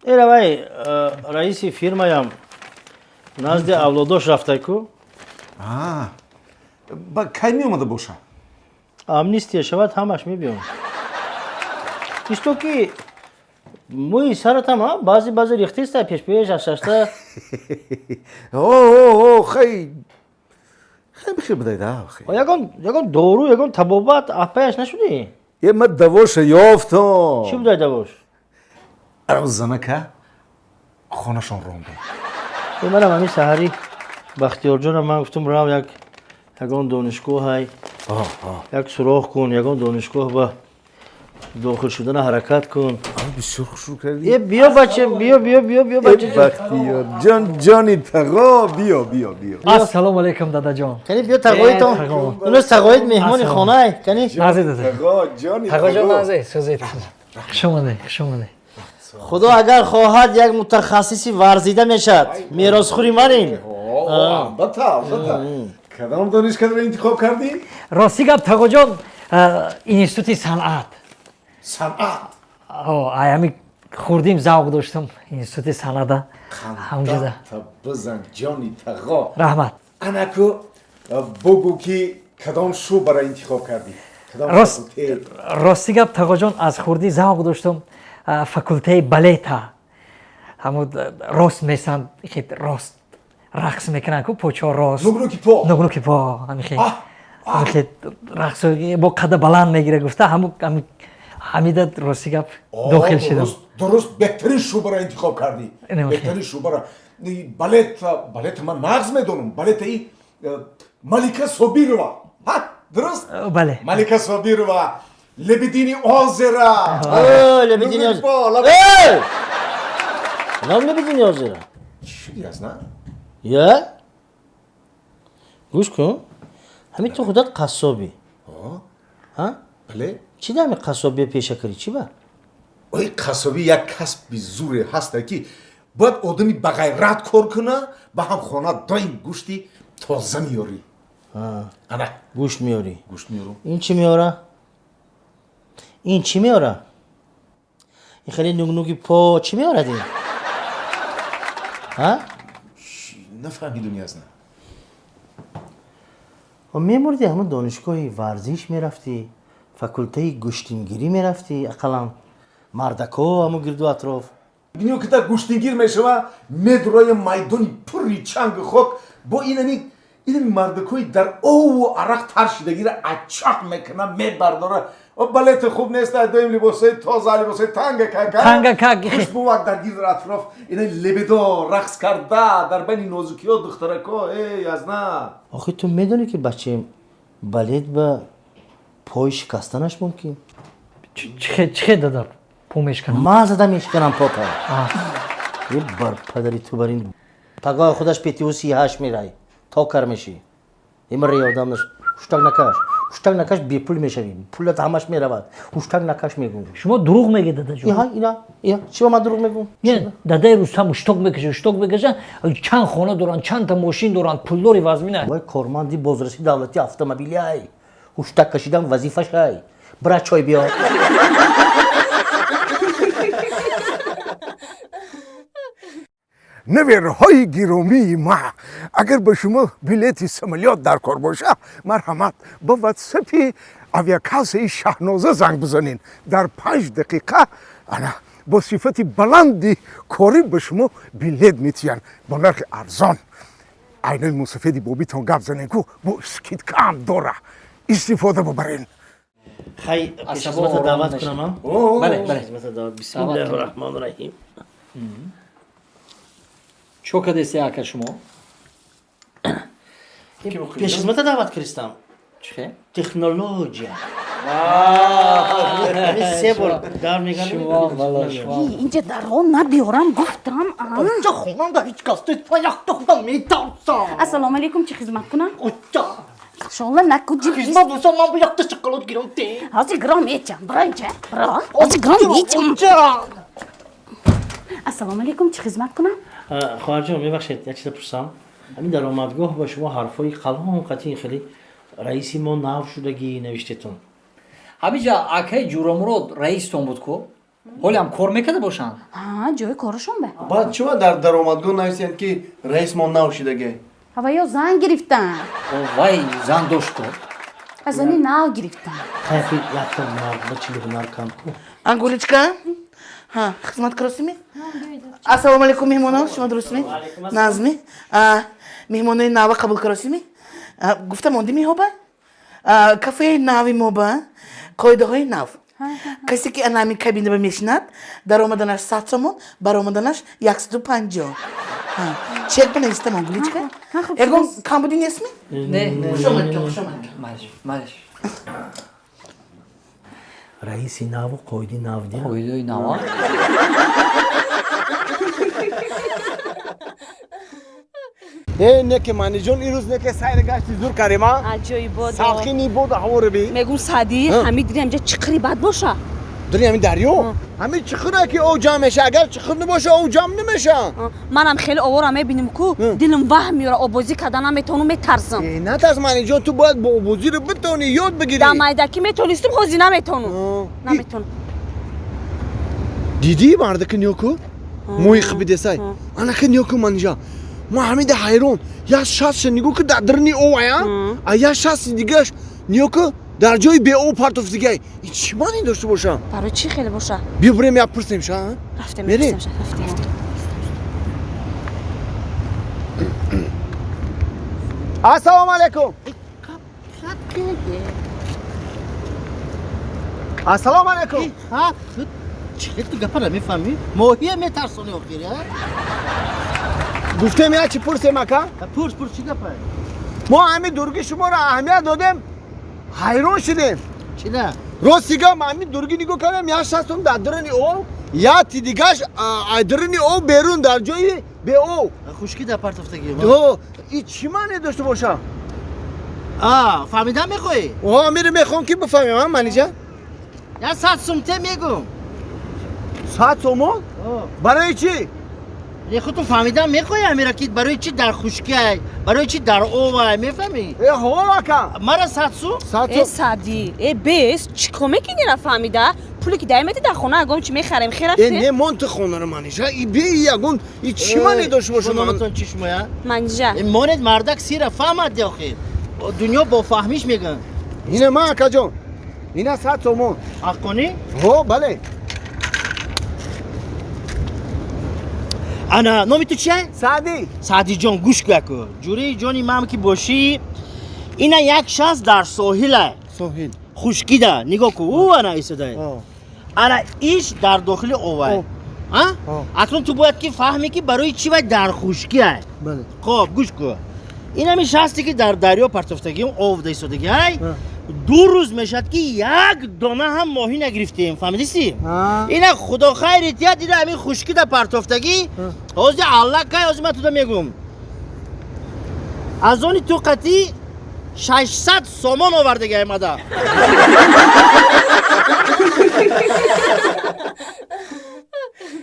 вай раиси фирмаям назди авлодош рафтайку ба кай меомада боша? амнистия шавад ҳамаш мебиём. Исто ки мӯи саратам баъзе рихтиста пеш ашашта. хай бихир бидайда. Ягон дору, ягон табобат аҳпаяш нашудӣ? ма давоша ёфтам. Чӣ будай давош? занака хонашон рондум. манам ҳамин саҳарӣ бахтиёрҷонам ман гуфтам рав ягон донишгоҳай як сурох кун, ягон донишгоҳ ба дохил шудан ҳаракат кун. бисёр хушрӯ кардӣ. биё бача, биё бача. бахтиёрҷон ҷони тағо, биё. Ассалому алайкум дадаҷон. Кани биё тағоитон. Имрӯз тағоит меҳмони хонае. Кани Назӣ дада. Тағо, ҷони Тағоҷон тағо. назӣ, сӯзед. Хушомадед. худо агар хоҳад як мутахассиси варзида мешавад. Меросхӯри манин. албатта. кадом донишгоҳро интихоб кардӣ? Рости гап Тағоҷон, институти санъат. санъат. Аями хурдим завқ доштам институти санъата. ҳамҷода. бизан ҷони тағо. Раҳмат. анаку бугу ки кадом шӯъбаро интихоб кардӣ? кадом факулте? Рости гап Тағоҷон, аз хурдӣ завқ доштам факултаи балета. ҳамун рост месанд, рост рақс мекунанд ку почо рост. нугнуки по. ҳамин рақс бо қадда баланд мегира гуфта ҳамида рости гап дохил шудам. дуруст беҳтарин шӯъбаро интихоб кардӣ. беҳтарин шӯъбаро. балет ман нағз медонам. балетаи малика собирова. дуруст? бале. малика собирова. лебедини озера. лебедини озера. нам лебедини озера. чӣ шудӣ аст на? гӯш кун. ҳамин ту худат қассобӣ. бале. чӣ дар ҳамин қассобия пеша карӣ? чӣ ба? ой қассобӣ як касби зуре ҳаста ки бояд одами ба ғайрат кор куна, ба ҳам хона доим гӯшти тоза меёрӣ. ана гӯшт меёрӣ. гӯшт меёрам. ин чӣ меёра? ин чӣ меёра? ин хеле нугнуги по чӣ меёрад ин? нафаҳмидум язна. мемурди ҳамун донишгоҳи варзиш мерафтӣ, факултаи гӯштингирӣ мерафтӣ, ақаллан мардако ҳамун гирду атроф. бинё ки так гӯштингир мешава, медуроя майдони пурри чангу хок бо инами мардакои дар ову арақ таршидагиро ачақ мекуна, мебардора. балете хуб нест, доим либосои тоза, либосои танга хушбувак дар гирду атроф ина лебедо рақс карда дар байни нозукиҳо духтарако. язна охи ту медонӣ ки бачаем балет ба пой шикастанаш мумкин? чихе дада по мешканам? ман зада мешканам попа. бар падари ту бар ин пагаҳи худаш петиу 38 мерай то кар мешӣ. имра ёдам наш хуштак накаш бепул мешавӣ. пулат ҳамаш меравад. хуштак накаш мегӯ. шумо дурӯғ мегӯед дадаҷон. ина чӣ ба ман дурӯғ мегӯм? дадаи рустам ушток мекаша, чанд хона доранд, чандта мошин доранд, пулдори вазмина. вай корманди бозраси давлати автомобилиай. хуштак кашидан вазифашай. бира чой биё. наварҳои гиромии ма, агар ба шумо билети самолёт дар кор боша, марҳамат ба ватсапи авиакассаи Шаҳноза занг бизанин. дар 5 дақиқа ана бо сифати баланди корӣ ба шумо билет метиҳанд бо нархи арзон. айнои мусафеди бобитон гап занен ку бо скидкаам дора. истифода бубарен. хай пешхизмата даъват кунам. бале. бисмиллаҳи роҳмони роҳим. чо кадеси ака шумо? пешхизмата даъват киристам. чихе? технология. се бор дар мегарам. инҷа дарҳол набиёрам гуфтам. ча хонанда ҳеҷ кас яхтода метарсам. ассалому алайкум, чӣ хизмат кунам? шола накуҷи хизмат бусам ман бу яхта шоколод гирам те. ҳозир гиром мечам. биро инҷа. биро. ҳозир гиром мечам. ассалому алайкум, чӣ хизмат кунам? хоҳарҷон мебахшед як чиза пурсам. ҳамин даромадгоҳ ба шумо ҳарфҳои қалон қатъи хеле раиси мо нав шудагӣ навиштетон. ҳамиҷа акаи ҷурамурод раистон буд ку? ҳоле ҳам кор мекарда бошанд. ҷои корашон бе. баъд чива дар даромадгоҳ нависанд ки раисмон наушидагӣ? Ҳава ё зан гирифтан. Вай зан дошту. Аз они нав гирифтан. Хайфи яктон нарда чили ҳунар кам ку. Ангуличка? Ҳа, хизмат куросими? Ассалому алайкум меҳмонон, шумо дурустми? Назми? Меҳмонони нава қабул куросими? Гуфтам ондими ҳоба? Кафеи нави моба, қоидаҳои нав. Касе ки анами кабина мешинад, даромаданаш 100 сомон, баромаданаш 150. Чек бинависам Ангуличка? Ягон камбуди нестми? Не. Хушомадка, хушомадка. Малиш. Раиси наву қоиди нав дия. Қоидаи нава. неке маниҷон ирӯз неке сайри гашти зур кардем Аҷоибод. салқини боду ҳаворо би мегум Саъди ҳамин дири ҳамҷа чиқри бад боша. дуни ҳамин дарё ҳамин чиқире ки ов ҷамъ меша агар чиқир набоша ов ҷамъ намеша манам хеле овора мебиним ку дилам ваҳм меёра обозӣ кардан наметавонам метарсам. натарс маниҷон ту бояд бо обозиро битавонӣ ёд бигирӣ дар майдаки метонистим ҳозир наметавонам. Наметавонам. дидии мардаки нёку мои қибидесай анака нёку манижа ма ҳамида ҳайрон як шахсша нигоҳ ки дар дарни овая а як шахси дигаш нёку дар ҷои беов партофтигай ин чӣ маъне дошта боша? Барои чӣ хеле боша? биё бурем як пурсем ша Рафтем, мерем рафтем. ассалому алайкум ассалому алайкум чӣ гапа намефаҳмӣ? моҳия метарсони охир гуфтем як чӣ пурсем ака пурс чӣ гапа? мо ҳамин дурги шуморо аҳамият додем ҳайрон шудем чида? рости гап ҳамин дурги нигоҳ кардем як шахсом дар дарани ов як ти дигаш дарани ов берун дар ҷои беов хушки дар партофтагӣ ин чӣ маъне дошта боша? фаҳмидан мехоҳӣ? мире мехоҳам ки бифаҳмем маниҷа як 100 сомте мегум 100 сомон барои чӣ? худтон фаҳмидан мехоҳӣ амира ки барои чӣ дар хушкай барои чӣ дар овай мефаҳмӣ? ҳо ака мара 100 сум? Саъди бес чӣ кор мекунӣ рафаҳмида пуле ки дар мети дар хона ягон чӣ мехарем херафте не монти хонаро маниҷа бе ягон ин чӣ маъне дошта боша номатон чӣ шумоя? манҷа монет мардак сира фаҳмади охир дунё бо фаҳмиш мегӯянд ина ман акаҷон ина 100 сомон ҳаққонӣ? ҳо бале ана номи ту чия? саъдӣ саъдиҷон гӯш кӯяку ҷурии ҷони мам ки бошӣ ина як шахс дар соҳила соҳил хушкида нигоҳ ку ана истодай ана иш дар дохили овай акнун ту бояд ки фаҳмӣ ки барои чӣ вай дар хушкиай хоб гӯш кӯ инами шахсе ки дар дарё партофтагим овда истодагиай 2 рӯз мешавад ки як дона ҳам моҳӣ нагирифтем фаҳмидиси ина худо хайрит я дида ҳамин хушкида партофтагӣ ҳозир аллакай ҳозир ман туда мегӯм аз они туқатӣ 600 сомон овардагаи мада